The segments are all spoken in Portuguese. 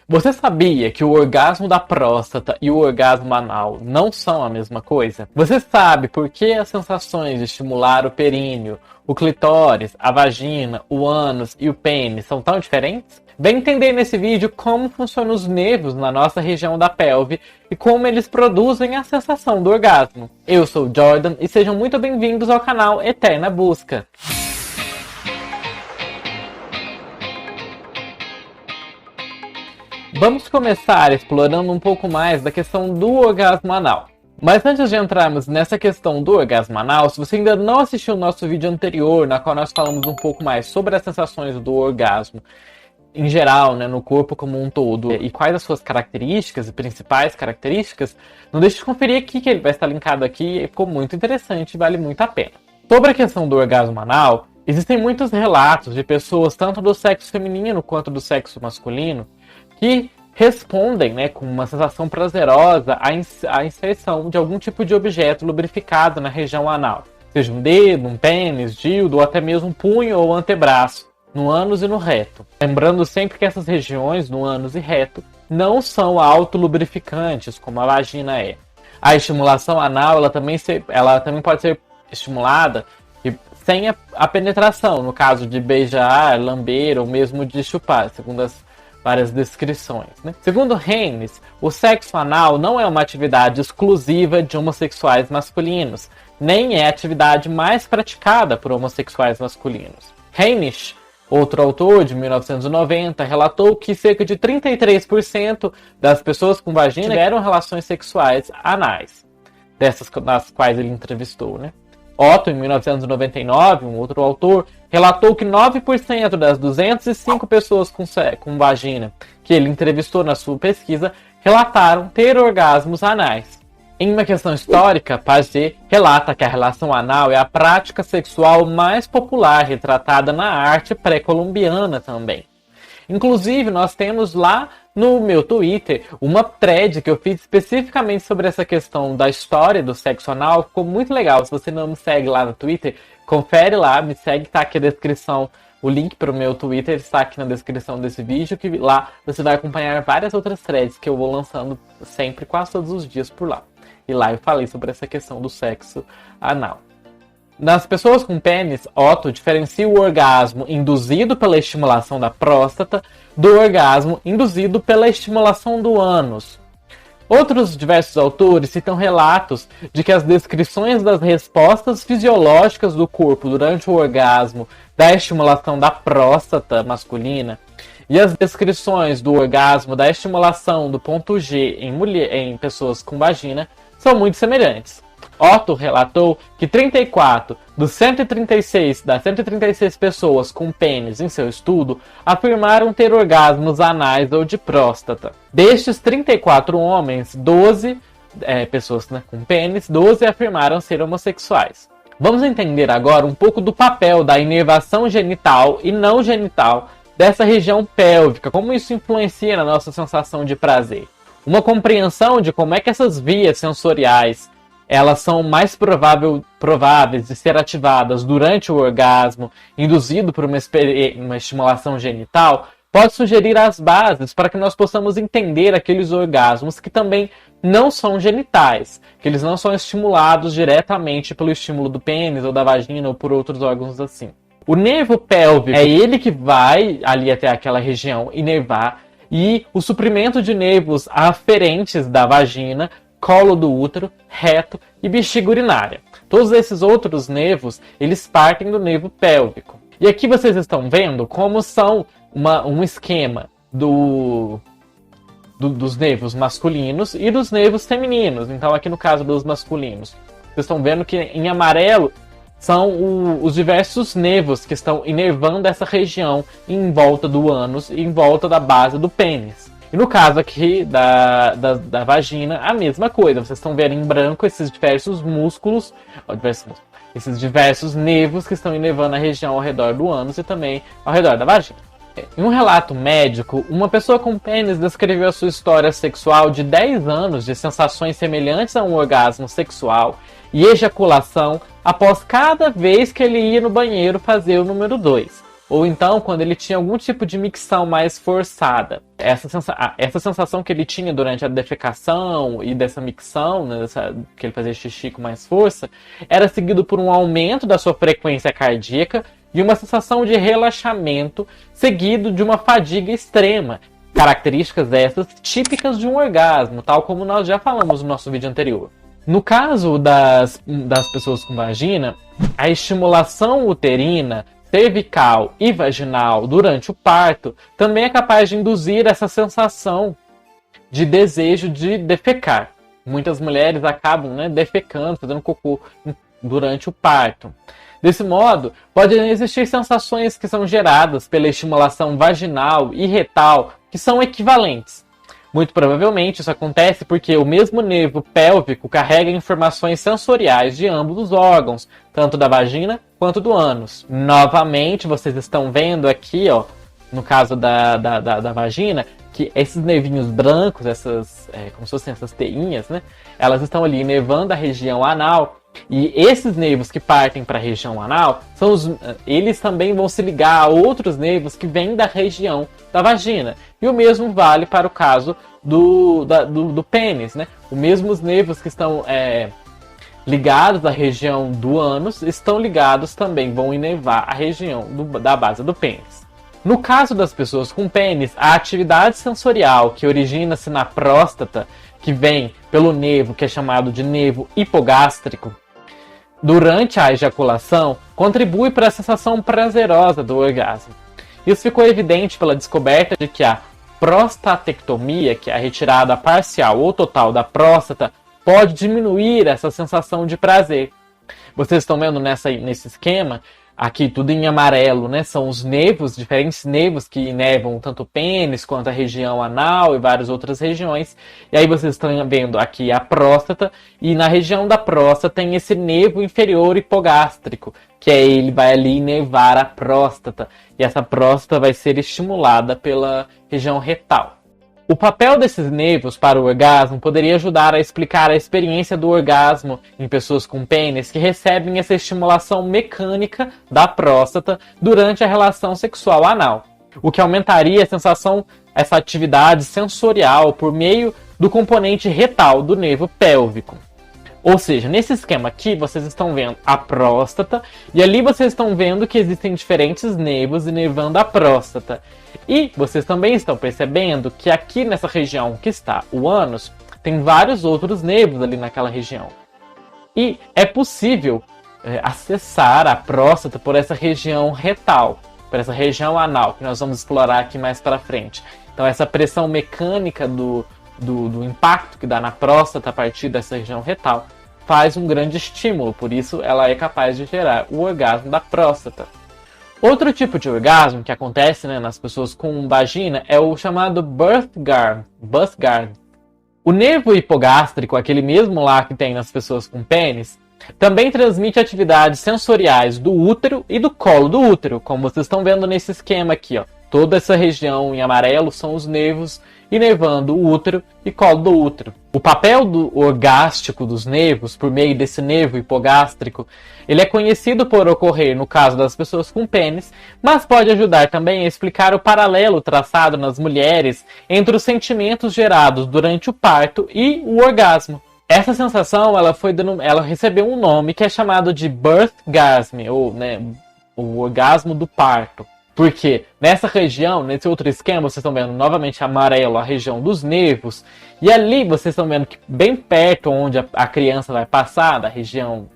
Você sabia que o orgasmo da próstata e o orgasmo anal não são a mesma coisa? Você sabe por que as sensações de estimular o períneo, o clitóris, a vagina, o ânus e o pênis são tão diferentes? Vem entender nesse vídeo como funcionam os nervos na nossa região da pelve e como eles produzem a sensação do orgasmo. Eu sou o Jordan e sejam muito bem-vindos ao canal Eterna Busca. Vamos começar explorando um pouco mais da questão do orgasmo anal. Mas antes de entrarmos nessa questão do orgasmo anal, se você ainda não assistiu o nosso vídeo anterior, na qual nós falamos um pouco mais sobre as sensações do orgasmo em geral, no corpo como um todo, e quais as suas características e principais características, não deixe de conferir aqui que ele vai estar linkado aqui e ficou muito interessante e vale muito a pena. Sobre a questão do orgasmo anal, existem muitos relatos de pessoas, tanto do sexo feminino quanto do sexo masculino, que respondem com uma sensação prazerosa à inserção de algum tipo de objeto lubrificado na região anal. Seja um dedo, um pênis, dildo ou até mesmo um punho ou antebraço, no ânus e no reto. Lembrando sempre que essas regiões, no ânus e reto, não são autolubrificantes, como a vagina é. A estimulação anal ela também pode ser estimulada sem a penetração, no caso de beijar, lamber ou mesmo de chupar, segundo as várias descrições. Segundo Haynes, o sexo anal não é uma atividade exclusiva de homossexuais masculinos, nem é a atividade mais praticada por homossexuais masculinos. Haynes, outro autor de 1990, relatou que cerca de 33% das pessoas com vagina tiveram relações sexuais anais, dessas nas quais ele entrevistou. Otto, em 1999, um outro autor, relatou que 9% das 205 pessoas com vagina que ele entrevistou na sua pesquisa relataram ter orgasmos anais. Em uma questão histórica, Paget relata que a relação anal é a prática sexual mais popular retratada na arte pré-colombiana também. Inclusive, nós temos lá no meu Twitter uma thread que eu fiz especificamente sobre essa questão da história do sexo anal. Ficou muito legal. Se você não me segue lá no Twitter, confere lá, me segue, tá aqui a descrição. O link para o meu Twitter está aqui na descrição desse vídeo, que lá você vai acompanhar várias outras threads que eu vou lançando sempre, quase todos os dias por lá. E lá eu falei sobre essa questão do sexo anal. Nas pessoas com pênis, Otto diferencia o orgasmo induzido pela estimulação da próstata do orgasmo induzido pela estimulação do ânus. Outros diversos autores citam relatos de que as descrições das respostas fisiológicas do corpo durante o orgasmo da estimulação da próstata masculina e as descrições do orgasmo da estimulação do ponto G em pessoas com vagina são muito semelhantes. Otto relatou que 34 das 136 pessoas com pênis em seu estudo afirmaram ter orgasmos anais ou de próstata. Destes 34 homens, 12 pessoas com pênis, 12 afirmaram ser homossexuais. Vamos entender agora um pouco do papel da inervação genital e não genital dessa região pélvica, como isso influencia na nossa sensação de prazer. Uma compreensão de como é que essas vias sensoriais elas são mais prováveis de ser ativadas durante o orgasmo, induzido por uma estimulação genital, pode sugerir as bases para que nós possamos entender aqueles orgasmos que também não são genitais, que eles não são estimulados diretamente pelo estímulo do pênis ou da vagina ou por outros órgãos assim. O nervo pélvico é ele que vai ali até aquela região inervar, e o suprimento de nervos aferentes da vagina, colo do útero, reto e bexiga urinária. Todos esses outros nervos, eles partem do nervo pélvico. E aqui vocês estão vendo como são um esquema dos nervos masculinos e dos nervos femininos. Então aqui no caso dos masculinos, vocês estão vendo que em amarelo são os diversos nervos que estão inervando essa região em volta do ânus e em volta da base do pênis. E no caso aqui da vagina, a mesma coisa. Vocês estão vendo em branco esses diversos músculos, esses diversos nervos que estão inervando a região ao redor do ânus e também ao redor da vagina. Em um relato médico, uma pessoa com pênis descreveu a sua história sexual de 10 anos de sensações semelhantes a um orgasmo sexual e ejaculação após cada vez que ele ia no banheiro fazer o número 2. ou então quando ele tinha algum tipo de micção mais forçada. Essa sensação que ele tinha durante a defecação e dessa micção, né, que ele fazia xixi com mais força, era seguido por um aumento da sua frequência cardíaca e uma sensação de relaxamento, seguido de uma fadiga extrema. Características essas típicas de um orgasmo, tal como nós já falamos no nosso vídeo anterior. No caso das pessoas com vagina, a estimulação uterina, cervical e vaginal durante o parto também é capaz de induzir essa sensação de desejo de defecar. Muitas mulheres acabam, né, defecando, fazendo cocô durante o parto. Desse modo, podem existir sensações que são geradas pela estimulação vaginal e retal que são equivalentes. Muito provavelmente isso acontece porque o mesmo nervo pélvico carrega informações sensoriais de ambos os órgãos, tanto da vagina quanto do ânus. Novamente, vocês estão vendo aqui, ó, no caso da vagina, que esses nervinhos brancos, como se fossem essas teinhas, né? Elas estão ali inervando a região anal. E esses nervos que partem para a região anal, eles também vão se ligar a outros nervos que vêm da região da vagina. E o mesmo vale para o caso do pênis, né? Os mesmos nervos que estão ligados à região do ânus estão ligados também, vão inervar a região da base do pênis. No caso das pessoas com pênis, a atividade sensorial que origina-se na próstata, que vem pelo nervo que é chamado de nervo hipogástrico, durante a ejaculação, contribui para a sensação prazerosa do orgasmo. Isso ficou evidente pela descoberta de que a prostatectomia, que é a retirada parcial ou total da próstata, pode diminuir essa sensação de prazer. Vocês estão vendo nesse esquema, aqui tudo em amarelo, né? São os nervos, diferentes nervos que inervam tanto o pênis quanto a região anal e várias outras regiões. E aí vocês estão vendo aqui a próstata, e na região da próstata tem esse nervo inferior hipogástrico, que ele vai ali inervar a próstata. E essa próstata vai ser estimulada pela região retal. O papel desses nervos para o orgasmo poderia ajudar a explicar a experiência do orgasmo em pessoas com pênis que recebem essa estimulação mecânica da próstata durante a relação sexual anal, o que aumentaria a sensação, essa atividade sensorial por meio do componente retal do nervo pélvico. Ou seja, nesse esquema aqui, vocês estão vendo a próstata, e ali vocês estão vendo que existem diferentes nervos inervando a próstata. E vocês também estão percebendo que aqui nessa região que está o ânus, tem vários outros nervos ali naquela região. E é possível acessar a próstata por essa região retal, por essa região anal, que nós vamos explorar aqui mais para frente. Então essa pressão mecânica do impacto que dá na próstata a partir dessa região retal faz um grande estímulo, por isso ela é capaz de gerar o orgasmo da próstata. Outro tipo de orgasmo que acontece, né, nas pessoas com vagina é o chamado Bursgard. O nervo hipogástrico, aquele mesmo lá que tem nas pessoas com pênis, também transmite atividades sensoriais do útero e do colo do útero, como vocês estão vendo nesse esquema aqui, ó. Toda essa região em amarelo são os nervos inervando o útero e colo do útero. O papel orgástico dos nervos, por meio desse nervo hipogástrico, ele é conhecido por ocorrer no caso das pessoas com pênis, mas pode ajudar também a explicar o paralelo traçado nas mulheres entre os sentimentos gerados durante o parto e o orgasmo. Essa sensação ela recebeu um nome que é chamado de birthgasm, ou né, o orgasmo do parto. Porque nessa região, nesse outro esquema, vocês estão vendo novamente amarelo a região dos nervos. E ali vocês estão vendo que bem perto onde a criança vai passar, da região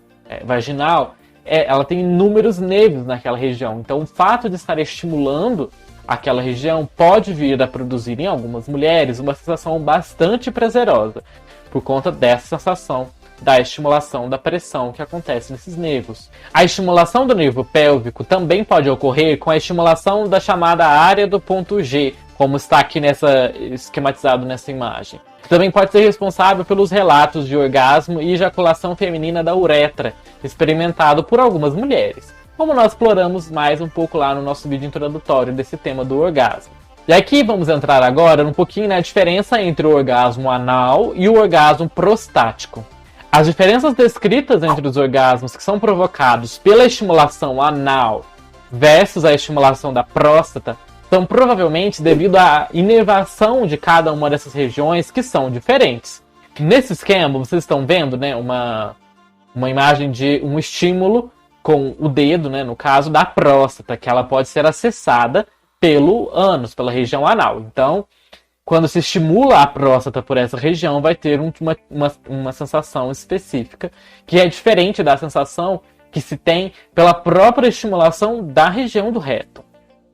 vaginal, ela tem inúmeros nervos naquela região. Então o fato de estar estimulando aquela região pode vir a produzir em algumas mulheres uma sensação bastante prazerosa. Por conta dessa sensação da estimulação da pressão que acontece nesses nervos. A estimulação do nervo pélvico também pode ocorrer com a estimulação da chamada área do ponto G, como está aqui esquematizado nessa imagem. Também pode ser responsável pelos relatos de orgasmo e ejaculação feminina da uretra, experimentado por algumas mulheres, como nós exploramos mais um pouco lá no nosso vídeo introdutório desse tema do orgasmo. E aqui vamos entrar agora um pouquinho na diferença entre o orgasmo anal e o orgasmo prostático. As diferenças descritas entre os orgasmos que são provocados pela estimulação anal versus a estimulação da próstata são provavelmente devido à inervação de cada uma dessas regiões que são diferentes. Nesse esquema, vocês estão vendo, né, uma imagem de um estímulo com o dedo, né, no caso da próstata, que ela pode ser acessada pelo ânus, pela região anal. Então, quando se estimula a próstata por essa região, vai ter uma sensação específica, que é diferente da sensação que se tem pela própria estimulação da região do reto.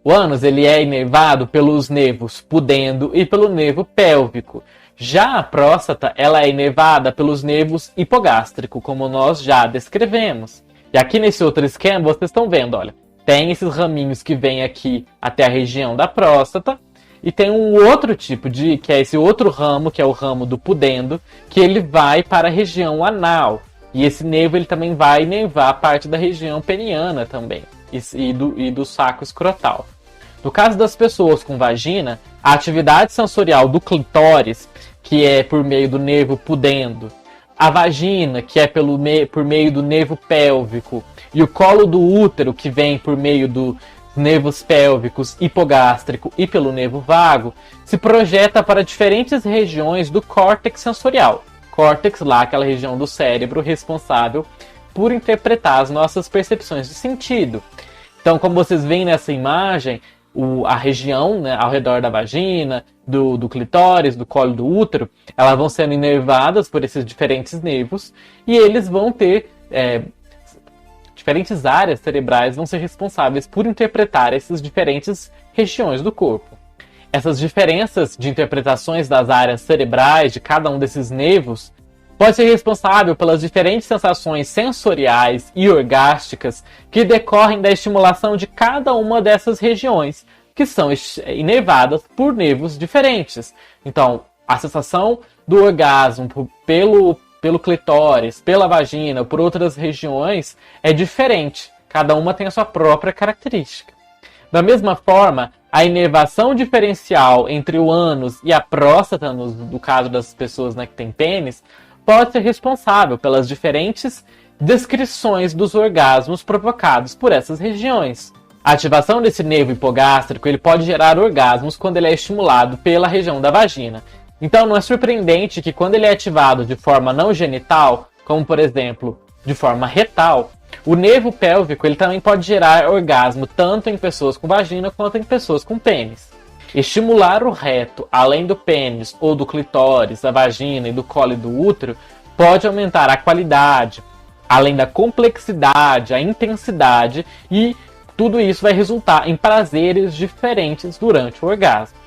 O ânus ele é inervado pelos nervos pudendo e pelo nervo pélvico. Já a próstata ela é inervada pelos nervos hipogástrico, como nós já descrevemos. E aqui nesse outro esquema, vocês estão vendo, olha, tem esses raminhos que vêm aqui até a região da próstata, e tem um outro tipo que é esse outro ramo, que é o ramo do pudendo, que ele vai para a região anal. E esse nervo ele também vai inervar a parte da região peniana também, e do saco escrotal. No caso das pessoas com vagina, a atividade sensorial do clitóris, que é por meio do nervo pudendo, a vagina, que é por meio do nervo pélvico, e o colo do útero, que vem por meio dos nervos pélvicos, hipogástrico e pelo nervo vago, se projeta para diferentes regiões do córtex sensorial. Córtex, lá aquela região do cérebro responsável por interpretar as nossas percepções de sentido. Então, como vocês veem nessa imagem, a região, né, ao redor da vagina, do clitóris, do colo do útero, elas vão sendo inervadas por esses diferentes nervos e eles vão ter diferentes áreas cerebrais vão ser responsáveis por interpretar essas diferentes regiões do corpo. Essas diferenças de interpretações das áreas cerebrais de cada um desses nervos pode ser responsável pelas diferentes sensações sensoriais e orgásticas que decorrem da estimulação de cada uma dessas regiões, que são inervadas por nervos diferentes. Então, a sensação do orgasmo pelo clitóris, pela vagina, por outras regiões, é diferente. Cada uma tem a sua própria característica. Da mesma forma, a inervação diferencial entre o ânus e a próstata, no caso das pessoas, né, que têm pênis, pode ser responsável pelas diferentes descrições dos orgasmos provocados por essas regiões. A ativação desse nervo hipogástrico ele pode gerar orgasmos quando ele é estimulado pela região da vagina. Então não é surpreendente que quando ele é ativado de forma não genital, como por exemplo de forma retal, o nervo pélvico ele também pode gerar orgasmo tanto em pessoas com vagina quanto em pessoas com pênis. Estimular o reto, além do pênis ou do clitóris, da vagina e do colo e do útero, pode aumentar a qualidade, além da complexidade, a intensidade, e tudo isso vai resultar em prazeres diferentes durante o orgasmo.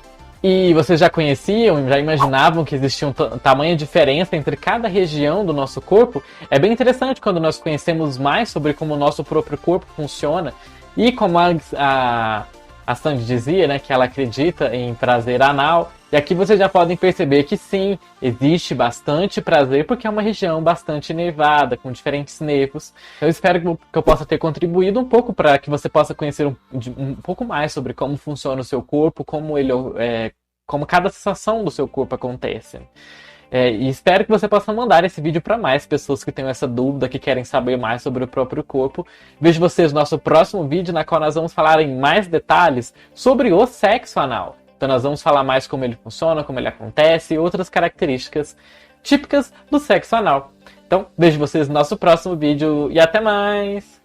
E vocês já conheciam, já imaginavam que existia tamanha diferença entre cada região do nosso corpo? É bem interessante quando nós conhecemos mais sobre como o nosso próprio corpo funciona. E como a Sandy dizia, né, que ela acredita em prazer anal. E aqui vocês já podem perceber que sim, existe bastante prazer, porque é uma região bastante inervada, com diferentes nervos. Eu espero que eu possa ter contribuído um pouco para que você possa conhecer um pouco mais sobre como funciona o seu corpo, como cada sensação do seu corpo acontece. E espero que você possa mandar esse vídeo para mais pessoas que tenham essa dúvida, que querem saber mais sobre o próprio corpo. Vejo vocês no nosso próximo vídeo, na qual nós vamos falar em mais detalhes sobre o sexo anal. Então nós vamos falar mais como ele funciona, como ele acontece e outras características típicas do sexo anal. Então vejo vocês no nosso próximo vídeo e até mais!